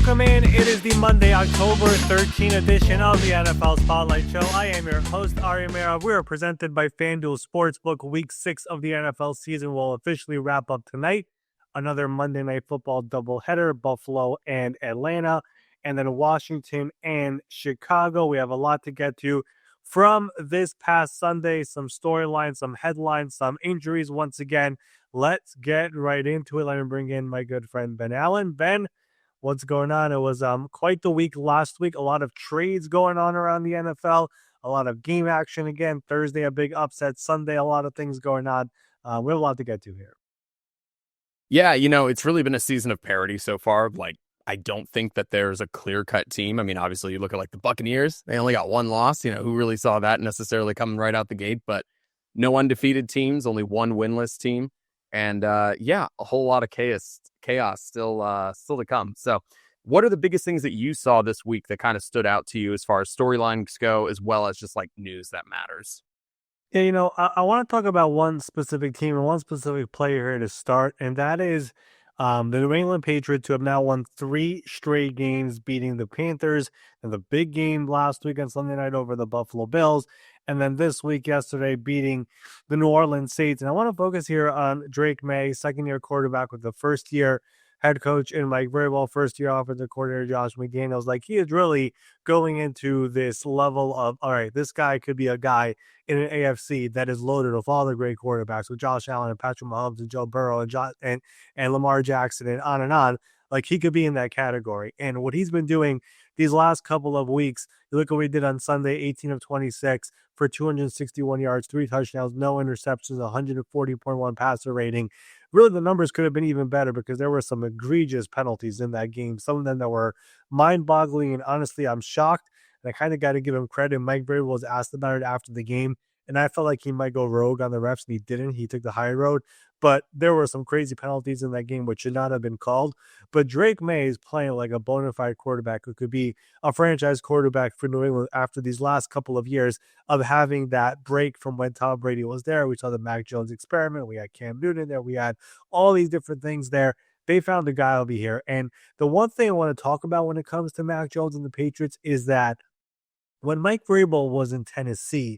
Welcome in. It is the Monday, October 13 edition of the NFL Spotlight Show. I am your host, Ari Meirov. We are presented by FanDuel Sportsbook. Week 6 of the NFL season will officially wrap up tonight. Another Monday Night Football doubleheader, Buffalo and Atlanta, and then Washington and Chicago. We have a lot to get to from this past Sunday. Some storylines, some headlines, some injuries once again. Let's get right into it. Let me bring in my good friend Ben Allen. Ben, what's going on? It was quite the week last week. A lot of trades going on around the NFL. A lot of game action again. Thursday, a big upset. Sunday, a lot of things going on. We have a lot to get to here. Yeah, it's really been a season of parity so far. I don't think that there's a clear-cut team. I mean, obviously, you look at the Buccaneers. They only got one loss. Who really saw that necessarily coming right out the gate? But no undefeated teams, only one winless team. And a whole lot of chaos still to come. So what are the biggest things that you saw this week that kind of stood out to you as far as storylines go, as well as just news that matters? Yeah, I want to talk about one specific team and one specific player here to start, and that is the New England Patriots, who have now won 3 straight games, beating the Panthers in the big game last week on Sunday night over the Buffalo Bills, and then this week, yesterday, beating the New Orleans Saints. And I want to focus here on Drake Maye, second-year quarterback with the first-year head coach and very well first-year offensive coordinator Josh McDaniels. He is really going into this level of, all right, this guy could be a guy in an AFC that is loaded with all the great quarterbacks with Josh Allen and Patrick Mahomes and Joe Burrow and Lamar Jackson and on and on. He could be in that category. And what he's been doing these last couple of weeks, you look at what he did on Sunday, 18 of 26 for 261 yards, 3 touchdowns, no interceptions, 140.1 passer rating. Really, the numbers could have been even better because there were some egregious penalties in that game, some of them that were mind-boggling, and honestly, I'm shocked. And I kind of got to give him credit. Mike Vrabel was asked about it after the game, and I felt like he might go rogue on the refs, and he didn't. He took the high road. But there were some crazy penalties in that game which should not have been called. But Drake Maye is playing like a bona fide quarterback who could be a franchise quarterback for New England after these last couple of years of having that break from when Tom Brady was there. We saw the Mac Jones experiment. We had Cam Newton there. We had all these different things there. They found the guy will be here. And the one thing I want to talk about when it comes to Mac Jones and the Patriots is that when Mike Vrabel was in Tennessee,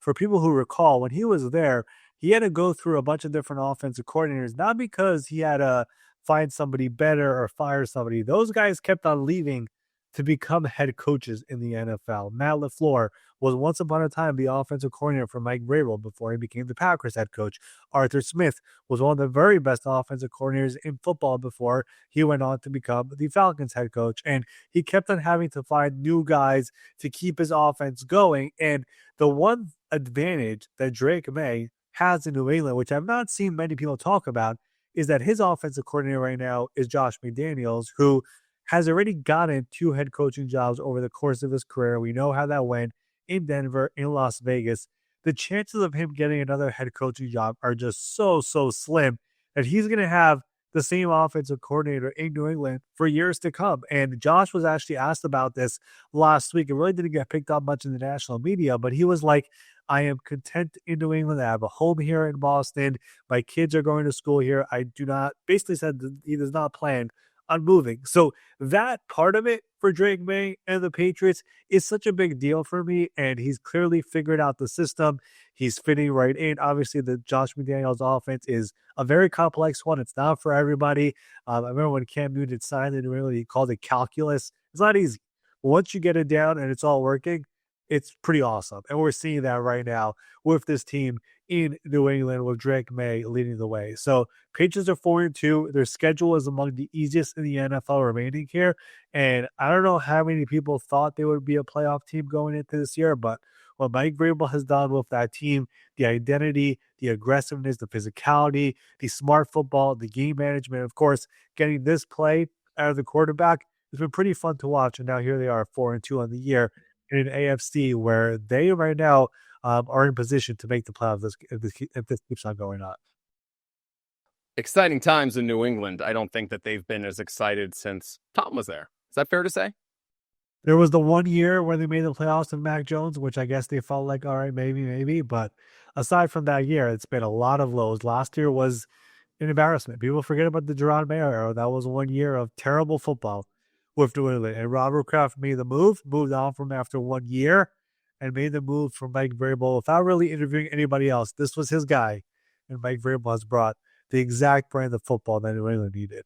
for people who recall, when he was there, he had to go through a bunch of different offensive coordinators, not because he had to find somebody better or fire somebody. Those guys kept on leaving to become head coaches in the NFL. Matt LaFleur was once upon a time the offensive coordinator for Mike Vrabel before he became the Packers head coach. Arthur Smith was one of the very best offensive coordinators in football before he went on to become the Falcons head coach. And he kept on having to find new guys to keep his offense going. And the one advantage that Drake Maye has in New England, which I've not seen many people talk about, is that his offensive coordinator right now is Josh McDaniels, who has already gotten 2 head coaching jobs over the course of his career. We know how that went in Denver, in Las Vegas. The chances of him getting another head coaching job are just so slim that he's going to have the same offensive coordinator in New England for years to come. And Josh was actually asked about this last week. It really didn't get picked up much in the national media, but he was like, I am content in New England. I have a home here in Boston. My kids are going to school here. I do not, basically said that he does not plan on moving. So that part of it for Drake Maye and the Patriots is such a big deal for me. And he's clearly figured out the system. He's fitting right in. Obviously, the Josh McDaniels offense is a very complex one. It's not for everybody. I remember when Cam Newton signed it, he called it calculus. It's not easy. Once you get it down and it's all working, it's pretty awesome. And we're seeing that right now with this team in New England with Drake Maye leading the way. So Patriots are 4-2. Their schedule is among the easiest in the NFL remaining here. And I don't know how many people thought they would be a playoff team going into this year, but what Mike Vrabel has done with that team, the identity, the aggressiveness, the physicality, the smart football, the game management, of course, getting this play out of the quarterback, it's been pretty fun to watch. And now here they are 4-2 on the year in an AFC where they right now are in position to make the playoffs if this keeps on going on. Exciting times in New England. I don't think that they've been as excited since Tom was there. Is that fair to say? There was the 1 year where they made the playoffs with Mac Jones, which I guess they felt like, all right, maybe. But aside from that year, it's been a lot of lows. Last year was an embarrassment. People forget about the Jerome Mayer era. That was 1 year of terrible football with New England. And Robert Kraft made the move, moved on from after 1 year, and made the move for Mike Vrabel without really interviewing anybody else. This was his guy, and Mike Vrabel has brought the exact brand of football that New England needed.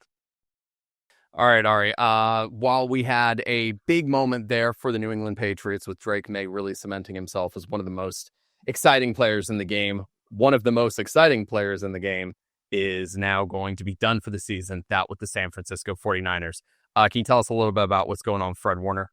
All right, Ari. While we had a big moment there for the New England Patriots with Drake Maye really cementing himself as one of the most exciting players in the game, one of the most exciting players in the game is now going to be done for the season, that with the San Francisco 49ers. Can you tell us a little bit about what's going on with Fred Warner?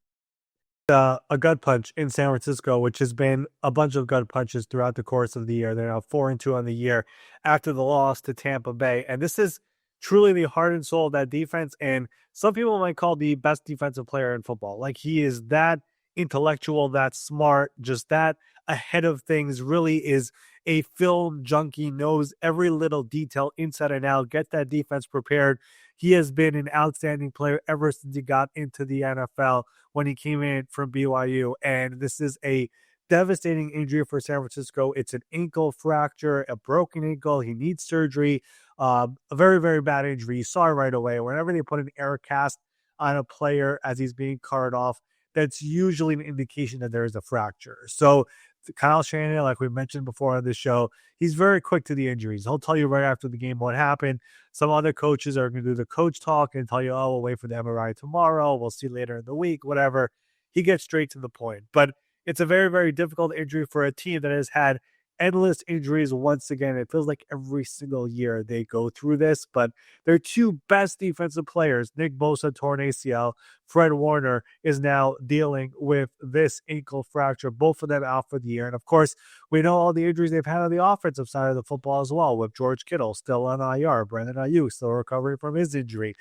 A gut punch in San Francisco, which has been a bunch of gut punches throughout the course of the year. They're now 4-2 on the year after the loss to Tampa Bay. And this is truly the heart and soul of that defense. And some people might call the best defensive player in football. Like, he is that intellectual, that smart, just that ahead of things, really is a film junkie, knows every little detail inside and out, get that defense prepared. He has been an outstanding player ever since he got into the NFL when he came in from BYU. And this is a devastating injury for San Francisco. It's an ankle fracture, a broken ankle. He needs surgery. A very, very bad injury. You saw it right away. Whenever they put an air cast on a player as he's being carted off, that's usually an indication that there is a fracture. So Kyle Shanahan, like we mentioned before on this show, he's very quick to the injuries. He'll tell you right after the game what happened. Some other coaches are going to do the coach talk and tell you, oh, we'll wait for the MRI tomorrow. We'll see later in the week, whatever. He gets straight to the point. But it's a very, very difficult injury for a team that has had endless injuries once again. It feels like every single year they go through this, but their two best defensive players, Nick Bosa, torn ACL, Fred Warner is now dealing with this ankle fracture, both of them out for the year. And of course, we know all the injuries they've had on the offensive side of the football as well, with George Kittle still on IR, Brandon Ayuk still recovering from his injury.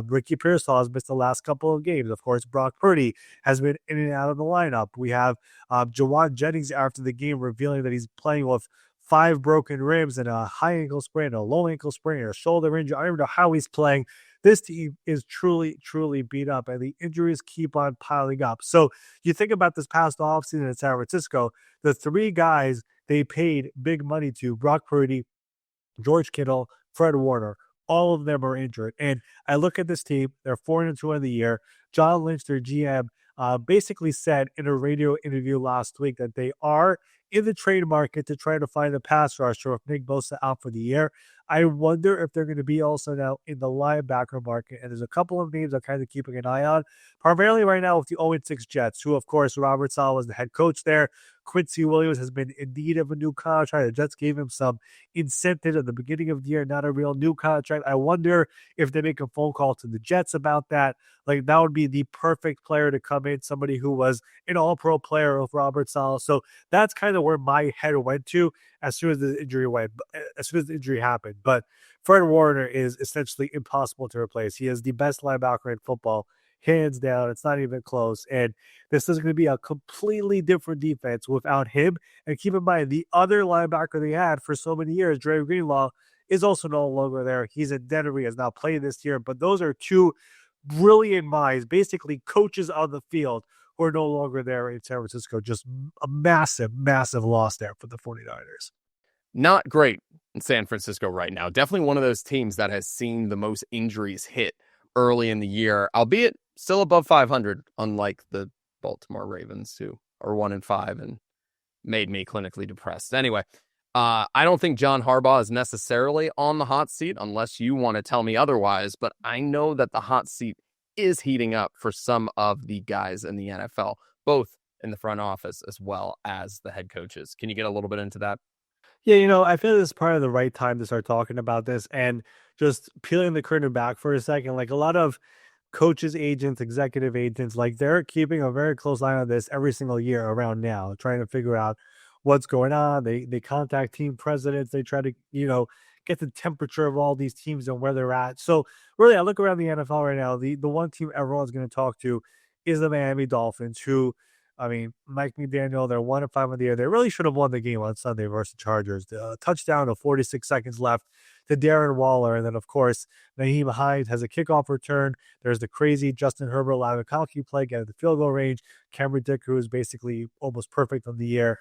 Ricky Pearsall has missed the last couple of games. Of course, Brock Purdy has been in and out of the lineup. We have Jawan Jennings after the game revealing that he's playing with 5 broken ribs and a high ankle sprain, a low ankle sprain, a shoulder injury. I don't even know how he's playing. This team is truly, truly beat up, and the injuries keep on piling up. So you think about this past offseason in San Francisco, the 3 guys they paid big money to, Brock Purdy, George Kittle, Fred Warner, all of them are injured. And I look at this team, they're 4-2 in the year. John Lynch, their GM, basically said in a radio interview last week that they are in the trade market to try to find a pass rusher with Nick Bosa out for the year. I wonder if they're going to be also now in the linebacker market. And there's a couple of names I'm kind of keeping an eye on, primarily right now with the 0-6 Jets, who, of course, Robert Saleh was the head coach there. Quincy Williams has been in need of a new contract. The Jets gave him some incentive at the beginning of the year, not a real new contract. I wonder if they make a phone call to the Jets about that. Like, that would be the perfect player to come in, somebody who was an all-pro player with Robert Saleh. So that's kind of where my head went to as soon as the injury happened. But Fred Warner is essentially impossible to replace. He is the best linebacker in football, hands down. It's not even close. And this is going to be a completely different defense without him. And keep in mind, the other linebacker they had for so many years, Dre Greenlaw, is also no longer there. He's in Denver. He has not played this year. But those are two brilliant minds, basically coaches on the field, who are no longer there in San Francisco. Just a massive, massive loss there for the 49ers. Not great in San Francisco right now. Definitely one of those teams that has seen the most injuries hit early in the year, albeit still above 500, unlike the Baltimore Ravens, who are 1-5 and made me clinically depressed. Anyway, I don't think John Harbaugh is necessarily on the hot seat unless you want to tell me otherwise, but I know that the hot seat is heating up for some of the guys in the NFL, both in the front office as well as the head coaches. Can you get a little bit into that? Yeah, I feel this is probably the right time to start talking about this and just peeling the curtain back for a second. Like, a lot of coaches, agents, executive agents, like, they're keeping a very close eye on this every single year around now, trying to figure out what's going on. They contact team presidents. They try to, get the temperature of all these teams and where they're at. So really, I look around the NFL right now. The one team everyone's going to talk to is the Miami Dolphins, who, I mean, Mike McDaniel, they're 1-5 on the year. They really should have won the game on Sunday versus the Chargers. The touchdown of 46 seconds left to Darren Waller. And then, of course, Naheem Hines has a kickoff return. There's the crazy Justin Herbert Lavikowski play, get at the field goal range. Cameron Dick, who is basically almost perfect on the year,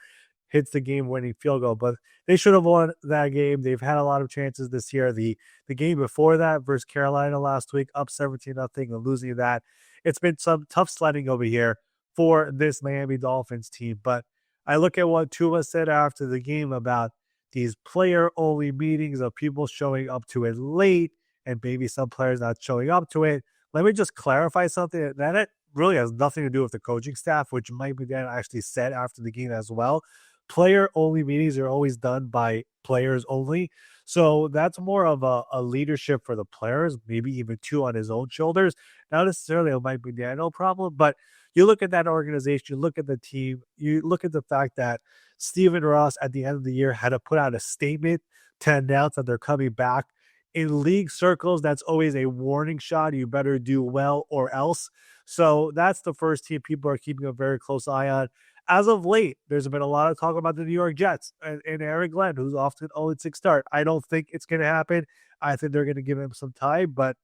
hits the game-winning field goal. But they should have won that game. They've had a lot of chances this year. The game before that versus Carolina last week, up 17-0 and losing that it's been some tough sledding over here for this Miami Dolphins team. But I look at what Tua said after the game about these player only meetings of people showing up to it late and maybe some players not showing up to it. Let me just clarify something that it really has nothing to do with the coaching staff, which Mike McDaniel actually said after the game as well. Player only meetings are always done by players only. So that's more of a leadership for the players, maybe even two on his own shoulders. Not necessarily a Mike McDaniel problem, but you look at that organization, you look at the team, you look at the fact that Stephen Ross at the end of the year had to put out a statement to announce that they're coming back. In league circles, that's always a warning shot. You better do well or else. So that's the first team people are keeping a very close eye on. As of late, there's been a lot of talk about the New York Jets and Aaron Glenn, who's off to an 0-6 start. I don't think it's going to happen. I think they're going to give him some time, but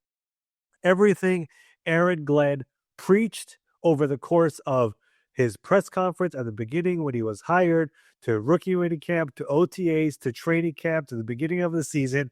everything Aaron Glenn preached over the course of his press conference at the beginning when he was hired, to rookie training camp, to OTAs, to training camp, to the beginning of the season.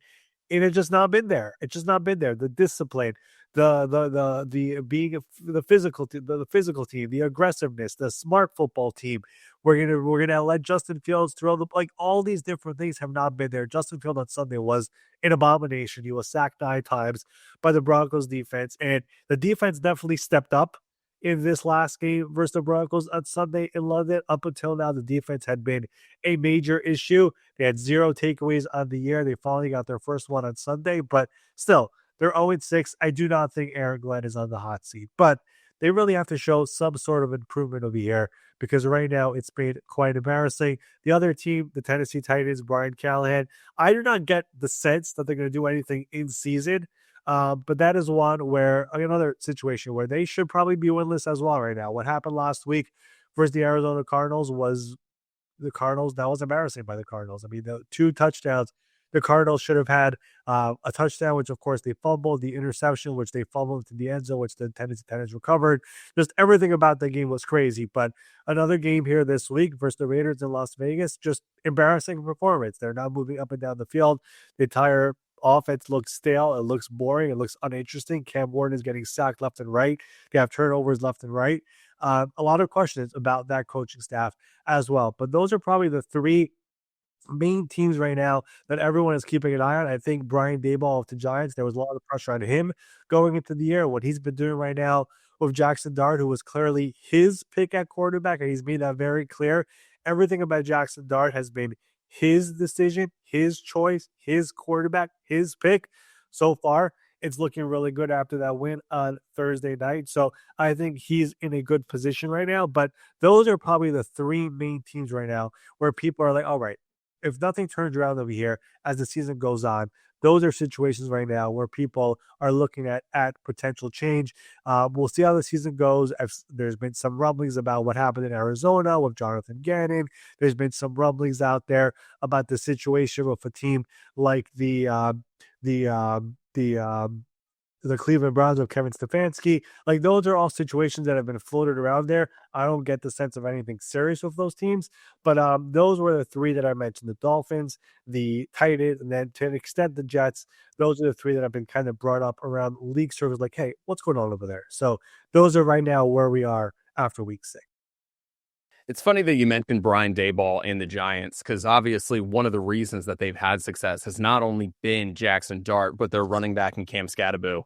It had just not been there. It's just not been there. The discipline, the being the physical the physical team, the aggressiveness, the smart football team. We're gonna let Justin Fields throw the like all these different things have not been there. Justin Fields on Sunday was an abomination. He was sacked 9 times by the Broncos defense, and the defense definitely stepped up in this last game versus the Broncos on Sunday in London. Up until now, the defense had been a major issue. They had 0 takeaways on the year. They finally got their first one on Sunday, but still, they're 0-6. I do not think Aaron Glenn is on the hot seat, but they really have to show some sort of improvement over here because right now it's been quite embarrassing. The other team, the Tennessee Titans, Brian Callahan, I do not get the sense that they're going to do anything in season. But that is one where another situation where they should probably be winless as well right now. What happened last week versus the Arizona Cardinals was the Cardinals. That was embarrassing by the Cardinals. I mean, the 2 touchdowns, the Cardinals should have had a touchdown, which of course they fumbled, the interception, which they fumbled to the end zone, which the Tennessee Titans recovered. Just everything about the game was crazy. But another game here this week versus the Raiders in Las Vegas, just embarrassing performance. They're not moving up and down the field. The entire offense looks stale. It looks boring. It looks uninteresting. Cam Warden is getting sacked left and right. They have turnovers left and right. A lot of questions about that coaching staff as well. But those are probably the three main teams right now that everyone is keeping an eye on. I think Brian Daboll of the Giants, there was a lot of pressure on him going into the year. What he's been doing right now with Jackson Dart, who was clearly his pick at quarterback, and he's made that very clear. Everything about Jackson Dart has been his decision, his choice, his quarterback, his pick. So far, it's looking really good after that win on Thursday night. So I think he's in a good position right now. But those are probably the three main teams right now where people are like, all right, if nothing turns around over here as the season goes on, those are situations right now where people are looking at potential change. We'll see how the season goes. There's been some rumblings about what happened in Arizona with Jonathan Gannon. There's been some rumblings out there about the situation with a team like the the Cleveland Browns of Kevin Stefanski. Like those are all situations that have been floated around there. I don't get the sense of anything serious with those teams, but those were the three that I mentioned: the Dolphins, the Titans, and then to an extent the Jets. Those are the three that have been kind of brought up around league circles. Like, hey, what's going on over there? So those are right now where we are after week 6. It's funny that you mentioned Brian Daboll and the Giants, because obviously one of the reasons that they've had success has not only been Jackson Dart, but their running back in Cam Scatterbo.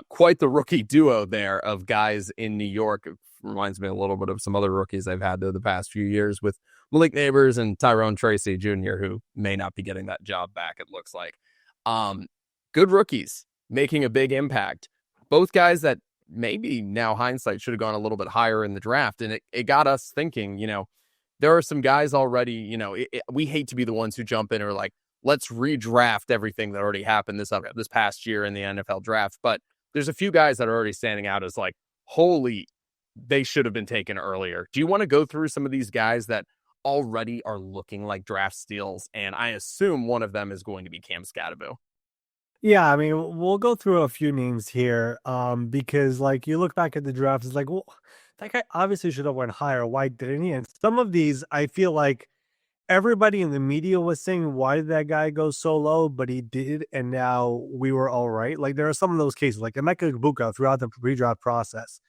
Quite the rookie duo there of guys in New York. It reminds me a little bit of some other rookies I've had there the past few years with Malik Neighbors and Tyrone Tracy Jr., who may not be getting that job back, it looks like. Good rookies making a big impact. Both guys that maybe now hindsight should have gone a little bit higher in the draft. And it got us thinking, there are some guys already, we hate to be the ones who jump in or like, let's redraft everything that already happened this past year in the NFL draft. But there's a few guys that are already standing out as like, holy, they should have been taken earlier. Do you want to go through some of these guys that already are looking like draft steals? And I assume one of them is going to be Cam Scatterbo. Yeah, I mean, we'll go through a few names here, because like you look back at the draft, it's like, well, that guy obviously should have went higher. Why didn't he? And some of these, I feel like everybody in the media was saying, why did that guy go so low? But he did, and now we were all right. Like there are some of those cases, like Emeka Egbuka throughout the pre-draft process.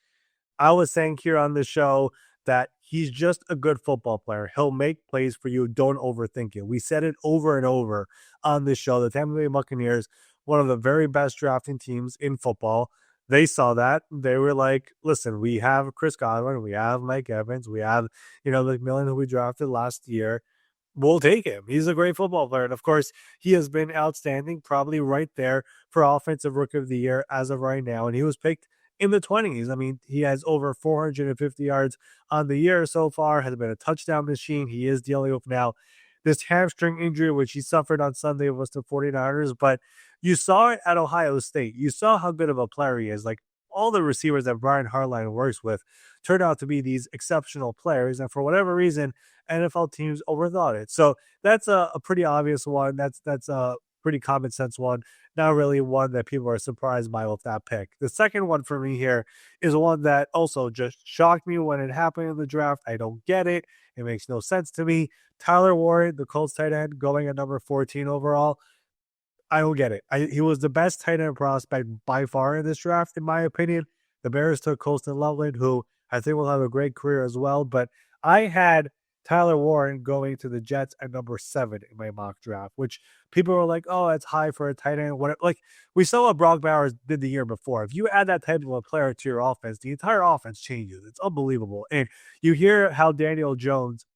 I was saying here on the show that he's just a good football player. He'll make plays for you. Don't overthink it. We said it over and over on this show. The Tampa Bay Buccaneers, one of the very best drafting teams in football. They saw that. They were like, listen, we have Chris Godwin, we have Mike Evans, we have, the McMillan who we drafted last year. We'll take him. He's a great football player. And of course, he has been outstanding, probably right there for Offensive Rookie of the Year as of right now. And he was picked in the 20s. I mean, he has over 450 yards on the year so far, has been a touchdown machine. He is dealing with now this hamstring injury, which he suffered on Sunday with the 49ers. But you saw it at Ohio State. You saw how good of a player he is. Like all the receivers that Brian Hartline works with turned out to be these exceptional players. And for whatever reason, NFL teams overthought it. So that's a pretty obvious one. That's a pretty common sense one. Not really one that people are surprised by with that pick. The second one for me here is one that also just shocked me when it happened in the draft. I don't get it. It makes no sense to me. Tyler Warren, the Colts tight end, going at number 14 overall. I don't get it. He was the best tight end prospect by far in this draft, in my opinion. The Bears took Colston Loveland, who I think will have a great career as well. But I had Tyler Warren going to the Jets at number 7 in my mock draft, which people were like, "Oh, it's high for a tight end." What like we saw what Brock Bowers did the year before. If you add that type of a player to your offense, the entire offense changes. It's unbelievable. And you hear how Daniel Jones,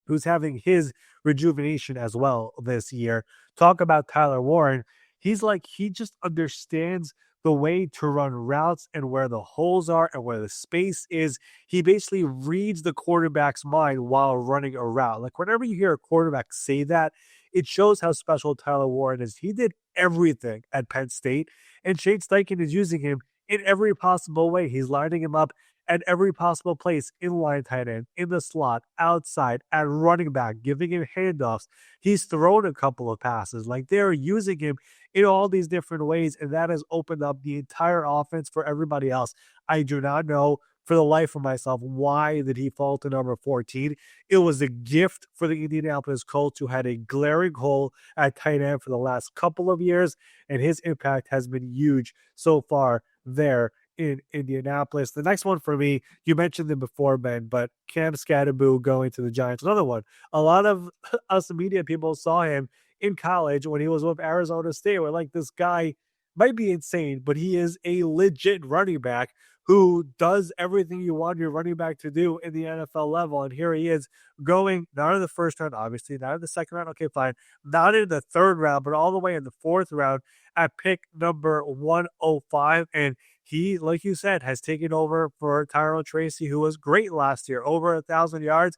who's having his rejuvenation as well this year, talk about Tyler Warren. He's like, he just understands the way to run routes and where the holes are and where the space is. He basically reads the quarterback's mind while running a route. Like, whenever you hear a quarterback say that, it shows how special Tyler Warren is. He did everything at Penn State, and Shane Steichen is using him in every possible way. He's lining him up at every possible place, in line tight end, in the slot, outside, at running back, giving him handoffs. He's thrown a couple of passes. Like, they're using him in all these different ways, and that has opened up the entire offense for everybody else. I do not know for the life of myself why did he fall to number 14. It was a gift for the Indianapolis Colts, who had a glaring hole at tight end for the last couple of years, and his impact has been huge so far there in Indianapolis. The next one for me, you mentioned them before, Ben, but Cam Scatterboo going to the Giants. Another one. A lot of us media people saw him in college when he was with Arizona State. We're like, this guy might be insane, but he is a legit running back who does everything you want your running back to do in the NFL level. And here he is going not in the first round, obviously, not in the second round. Okay, fine. Not in the third round, but all the way in the fourth round at pick number 105. And he, like you said, has taken over for Tyrell Tracy, who was great last year, over 1,000 yards.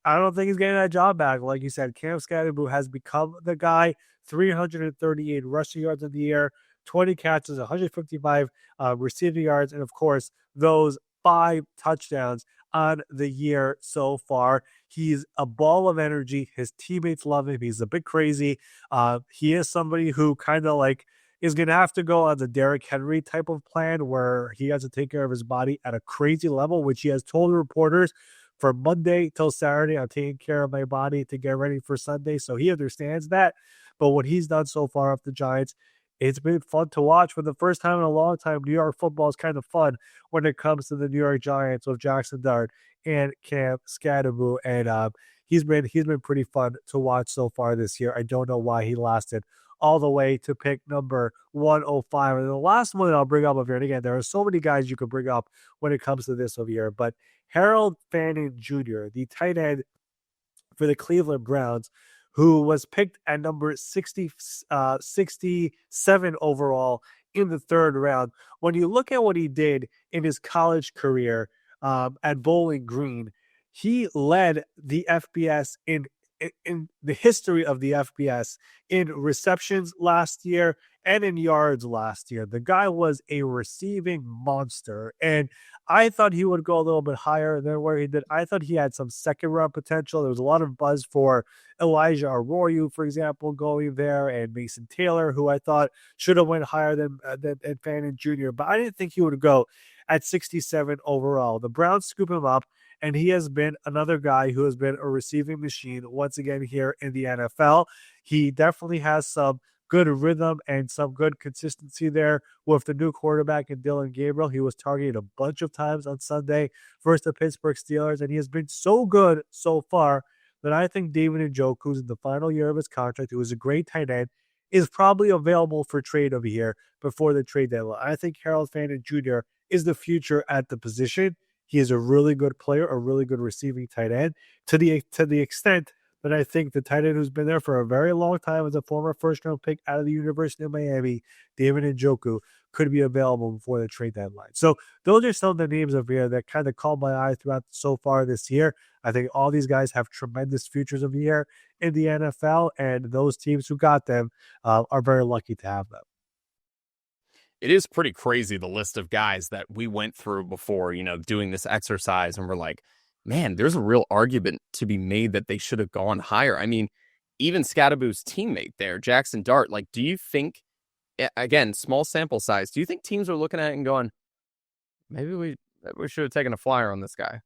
I don't think he's getting that job back. Like you said, Cam Scatterboo has become the guy. 338 rushing yards in the year, 20 catches, 155 receiving yards, and of course, those 5 touchdowns on the year so far. He's a ball of energy. His teammates love him. He's a bit crazy. He is somebody who kind of like is going to have to go on the Derrick Henry type of plan where he has to take care of his body at a crazy level, which he has told reporters from Monday till Saturday, I'm taking care of my body to get ready for Sunday. So he understands that. But what he's done so far with the Giants, it's been fun to watch. For the first time in a long time, New York football is kind of fun when it comes to the New York Giants with Jackson Dart and Cam Scatterboo. And he's been pretty fun to watch so far this year. I don't know why he lasted all the way to pick number 105. And the last one that I'll bring up of here, and again, there are so many guys you could bring up when it comes to this of year, but Harold Fanning Jr., the tight end for the Cleveland Browns, who was picked at number 67 overall in the third round. When you look at what he did in his college career at Bowling Green, he led the FBS in the history of the FBS in receptions last year and in yards last year. The guy was a receiving monster, and I thought he would go a little bit higher than where he did. I thought he had some second round potential. There was a lot of buzz for Elijah Arroyo, for example, going there, and Mason Taylor, who I thought should have went higher than Fannin Jr., but I didn't think he would go at 67 overall. The Browns scoop him up, and he has been another guy who has been a receiving machine once again here in the NFL. He definitely has some good rhythm and some good consistency there with the new quarterback in Dylan Gabriel. He was targeted a bunch of times on Sunday versus the Pittsburgh Steelers, and he has been so good so far that I think David Njoku, who's in the final year of his contract, who is a great tight end, is probably available for trade over here before the trade deadline. I think Harold Fannin Jr. is the future at the position. He is a really good player, a really good receiving tight end to the extent that I think the tight end who's been there for a very long time as a former first round pick out of the University of Miami, David Njoku, could be available before the trade deadline. So those are some of the names over here that kind of caught my eye throughout so far this year. I think all these guys have tremendous futures of the year in the NFL, and those teams who got them are very lucky to have them. It is pretty crazy, the list of guys that we went through before, doing this exercise. And we're like, man, there's a real argument to be made that they should have gone higher. I mean, even Scadaboo's teammate there, Jackson Dart, like, do you think, again, small sample size, do you think teams are looking at it and going, maybe we should have taken a flyer on this guy?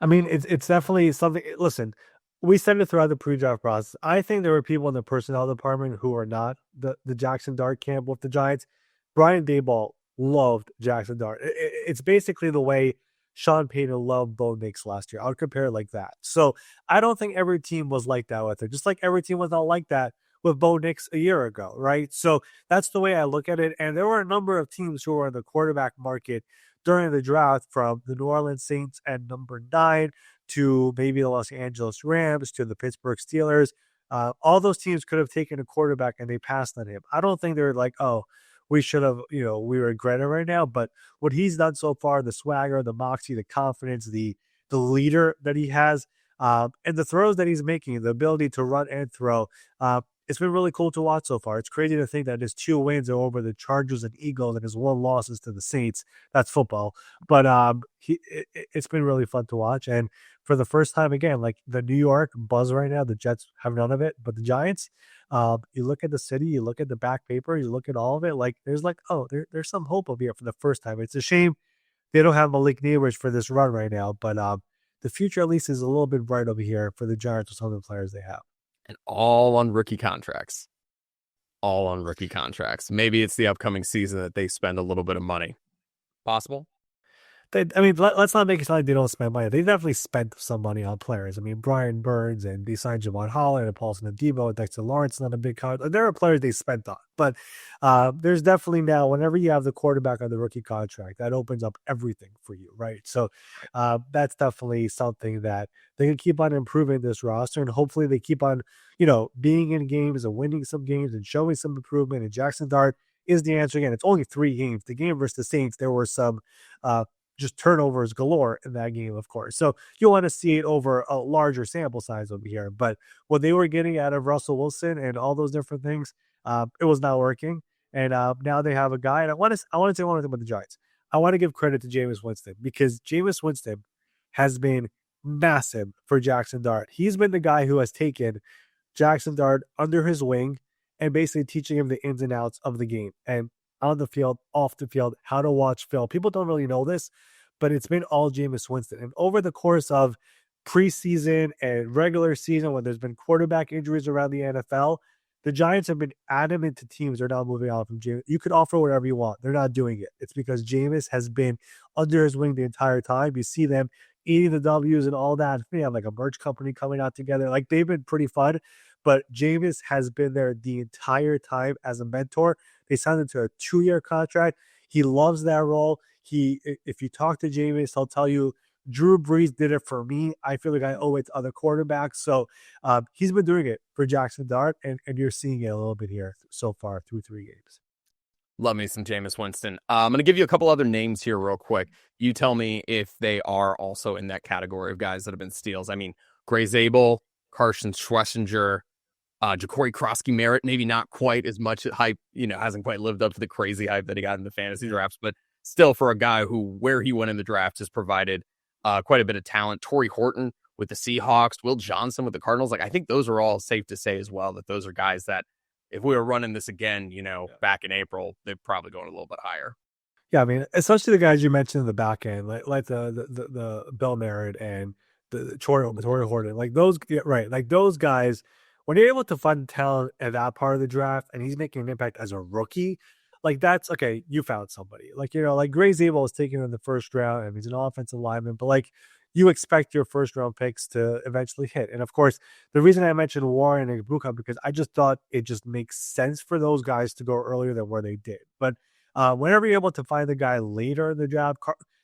I mean, it's definitely something. Listen, we said it throughout the pre-draft process. I think there were people in the personnel department who are not the Jackson Dart camp with the Giants. Brian Daboll loved Jackson Dart. It's basically the way Sean Payton loved Bo Nix last year. I would compare it like that. So I don't think every team was like that with her, just like every team was not like that with Bo Nix a year ago, right? So that's the way I look at it. And there were a number of teams who were in the quarterback market during the draft, from the New Orleans Saints at number 9 to maybe the Los Angeles Rams to the Pittsburgh Steelers. All those teams could have taken a quarterback and they passed on him. I don't think they're like, oh, we should have, we regret it right now. But what he's done so far, the swagger, the moxie, the confidence, the leader that he has, and the throws that he's making, the ability to run and throw, it's been really cool to watch so far. It's crazy to think that his 2 wins are over the Chargers and Eagles, and his 1 loss is to the Saints. That's football, but it's been really fun to watch. And for the first time again, like the New York buzz right now, the Jets have none of it, but the Giants. You look at the city, you look at the back paper, you look at all of it. Like there's like, oh, there's some hope over here for the first time. It's a shame they don't have Malik Neighbors for this run right now, but the future at least is a little bit bright over here for the Giants with some of the players they have. And all on rookie contracts. All on rookie contracts. Maybe it's the upcoming season that they spend a little bit of money. Possible? Let's not make it sound like they don't spend money. They definitely spent some money on players. I mean, Brian Burns, and they signed Javon Holland and Paulson Adebo and Dexter Lawrence, not a big contract. There are players they spent on. But there's definitely now, whenever you have the quarterback on the rookie contract, that opens up everything for you, right? So that's definitely something that they can keep on improving this roster, and hopefully they keep on, being in games and winning some games and showing some improvement. And Jackson Dart is the answer. Again, it's only 3 games. The game versus the Saints, there were some just turnovers galore in that game, of course. So you want to see it over a larger sample size over here. But what they were getting out of Russell Wilson and all those different things, it was not working. And now they have a guy. And I want to say one thing about the Giants. I want to give credit to Jameis Winston, because Jameis Winston has been massive for Jackson Dart. He's been the guy who has taken Jackson Dart under his wing and basically teaching him the ins and outs of the game, and on the field, off the field, how to watch film. People don't really know this, but it's been all Jameis Winston. And over the course of preseason and regular season, when there's been quarterback injuries around the NFL, the Giants have been adamant to teams they're not moving on from Jameis. You could offer whatever you want. They're not doing it. It's because Jameis has been under his wing the entire time. You see them eating the W's and all that. They have like a merch company coming out together. Like, they've been pretty fun. But Jameis has been there the entire time as a mentor. They signed him to a 2-year contract. He loves that role. If you talk to Jameis, he'll tell you, Drew Brees did it for me. I feel like I owe it to other quarterbacks. So he's been doing it for Jackson Dart, and you're seeing it a little bit here so far through 3 games. Love me some Jameis Winston. I'm going to give you a couple other names here real quick. You tell me if they are also in that category of guys that have been steals. I mean, Gray Zabel, Carson Schlesinger, Ja'Cory Krosky-Merritt, maybe not quite as much hype, hasn't quite lived up to the crazy hype that he got in the fantasy drafts, but still, for a guy where he went in the draft, has provided quite a bit of talent. Torrey Horton with the Seahawks, Will Johnson with the Cardinals. Like, I think those are all safe to say as well, that those are guys that if we were running this again, back in April, they're probably going a little bit higher. Yeah, I mean, especially the guys you mentioned in the back end, like the Bill Merritt and the Torrey Horton, like those, right? Like those guys, when you're able to find talent at that part of the draft and he's making an impact as a rookie, like that's okay, you found somebody. Like, like Gray Zabel was taken in the first round and he's an offensive lineman, but like you expect your first round picks to eventually hit. And of course, the reason I mentioned Warren and Ibuka because I just thought it just makes sense for those guys to go earlier than where they did. But whenever you're able to find the guy later in the draft,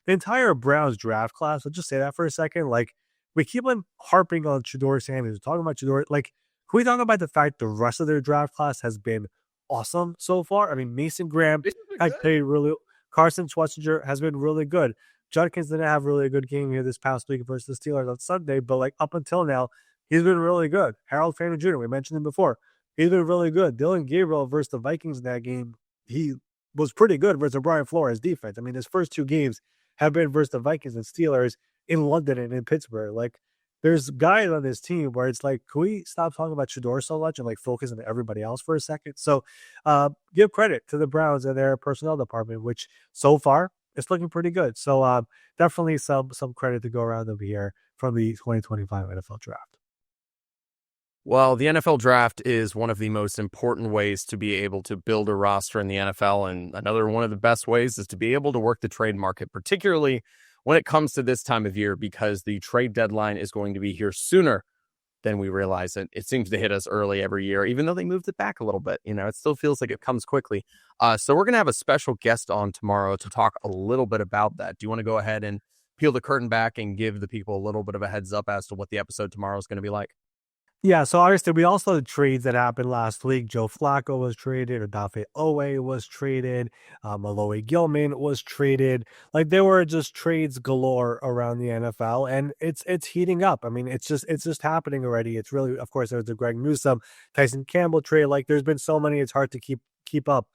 the entire Browns draft class, let's just say that for a second, like we keep on harping on Shador Sanders, talking about Shador, like can we talk about the fact the rest of their draft class has been awesome so far? I mean, Mason Graham This is has good. played really. Carson Schwarzenegger has been really good. Judkins didn't have really a good game here this past week versus the Steelers on Sunday, but like up until now, he's been really good. Harold Fanner Jr., we mentioned him before. He's been really good. Dylan Gabriel versus the Vikings in that game, he was pretty good versus Brian Flores defense. I mean, his first two games have been versus the Vikings and Steelers in London and in Pittsburgh. Like, there's guys on this team where it's like, can we stop talking about Shador so much and like focus on everybody else for a second? So, give credit to the Browns and their personnel department, which so far it's looking pretty good. So, definitely some credit to go around over here from the 2025 NFL Draft. Well, the NFL draft is one of the most important ways to be able to build a roster in the NFL. And another one of the best ways is to be able to work the trade market, particularly when it comes to this time of year, because the trade deadline is going to be here sooner than we realize it. It seems to hit us early every year, even though they moved it back a little bit. It still feels like it comes quickly. So we're going to have a special guest on tomorrow to talk a little bit about that. Do you want to go ahead and peel the curtain back and give the people a little bit of a heads up as to what the episode tomorrow is going to be like? Yeah, so obviously we also had trades that happened last week. Joe Flacco was traded, Odafe Owe was traded, Malloy Gilman was traded. Like there were just trades galore around the NFL, and it's heating up. I mean, it's just happening already. It's really, of course, there's the Greg Newsome, Tyson Campbell trade. Like there's been so many, it's hard to keep up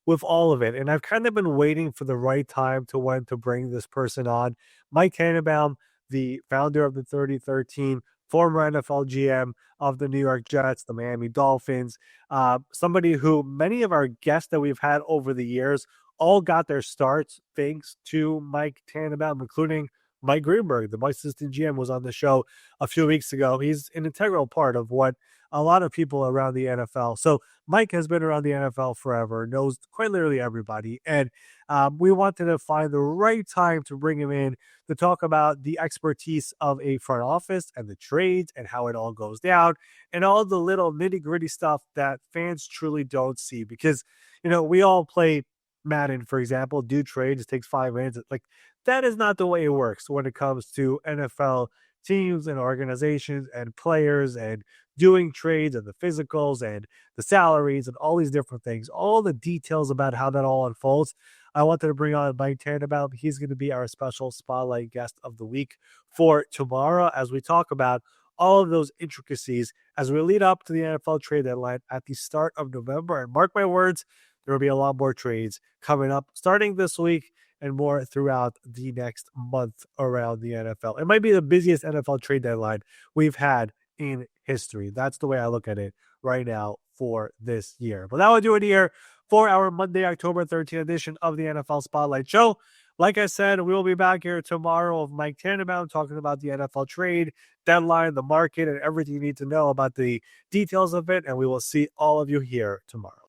with all of it. And I've kind of been waiting for the right time to when to bring this person on. Mike Tannenbaum, the founder of the 3013, former NFL GM of the New York Jets, the Miami Dolphins, somebody who many of our guests that we've had over the years all got their starts thanks to Mike Tannenbaum, including Mike Greenberg, the vice assistant GM, was on the show a few weeks ago. He's an integral part of what a lot of people around the NFL. So Mike has been around the NFL forever, knows quite literally everybody. And we wanted to find the right time to bring him in to talk about the expertise of a front office and the trades and how it all goes down and all the little nitty gritty stuff that fans truly don't see. Because, we all play Madden, for example, do trades, it takes 5 minutes. Like, that is not the way it works when it comes to NFL teams and organizations and players and doing trades and the physicals and the salaries and all these different things, all the details about how that all unfolds. I wanted to bring on Mike Tannenbaum. He's going to be our special spotlight guest of the week for tomorrow as we talk about all of those intricacies as we lead up to the NFL trade deadline at the start of November. And mark my words, there will be a lot more trades coming up starting this week and more throughout the next month around the NFL. It might be the busiest NFL trade deadline we've had in history. That's the way I look at it right now for this year. But that will do it here for our Monday, October 13th edition of the NFL Spotlight Show. Like I said, we will be back here tomorrow with Mike Tannenbaum talking about the NFL trade deadline, the market, and everything you need to know about the details of it. And we will see all of you here tomorrow.